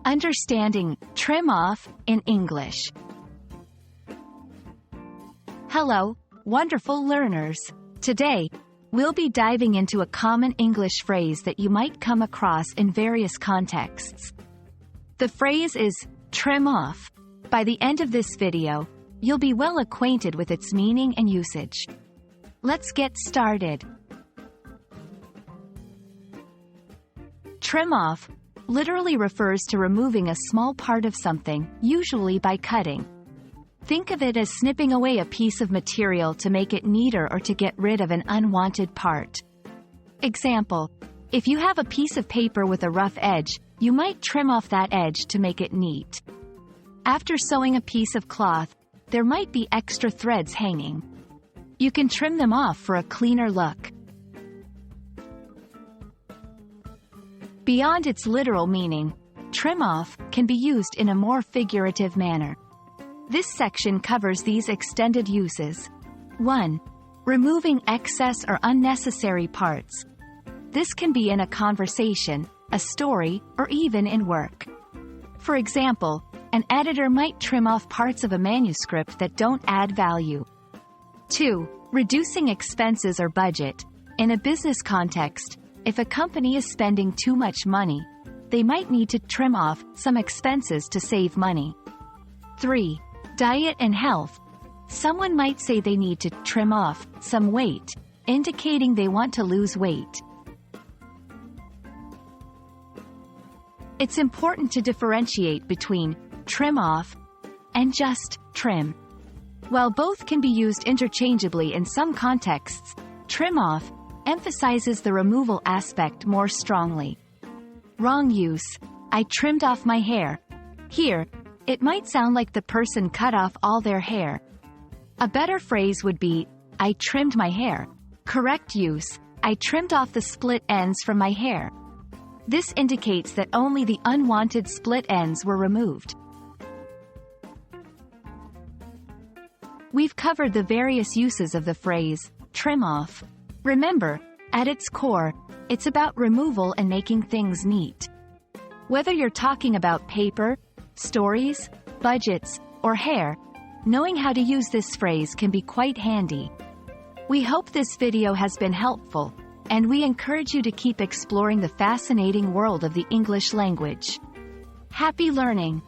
Understanding trim off in English. Hello, wonderful learners. Today, we'll be diving into a common English phrase that you might come across in various contexts. The phrase is trim off. By the end of this video, you'll be well acquainted with its meaning and usage. Let's get started. Trim off literally refers to removing a small part of something, usually by cutting. Think of it as snipping away a piece of material to make it neater or to get rid of an unwanted part. Example: if you have a piece of paper with a rough edge, you might trim off that edge to make it neat. After sewing a piece of cloth, there might be extra threads hanging. You can trim them off for a cleaner look. Beyond its literal meaning, trim off can be used in a more figurative manner. This section covers these extended uses. 1. Removing excess or unnecessary parts. This can be in a conversation, a story, or even in work. For example, an editor might trim off parts of a manuscript that don't add value. 2. Reducing expenses or budget. In a business context, if a company is spending too much money, they might need to trim off some expenses to save money. 3. Diet and health. Someone might say they need to trim off some weight, indicating they want to lose weight. It's important to differentiate between trim off and just trim. While both can be used interchangeably in some contexts, trim off emphasizes the removal aspect more strongly. Wrong use: I trimmed off my hair. Here, it might sound like the person cut off all their hair. A better phrase would be, I trimmed my hair. Correct use: I trimmed off the split ends from my hair. This indicates that only the unwanted split ends were removed. We've covered the various uses of the phrase, trim off. Remember, at its core, it's about removal and making things neat. Whether you're talking about paper, stories, budgets, or hair, knowing how to use this phrase can be quite handy. We hope this video has been helpful, and we encourage you to keep exploring the fascinating world of the English language. Happy learning!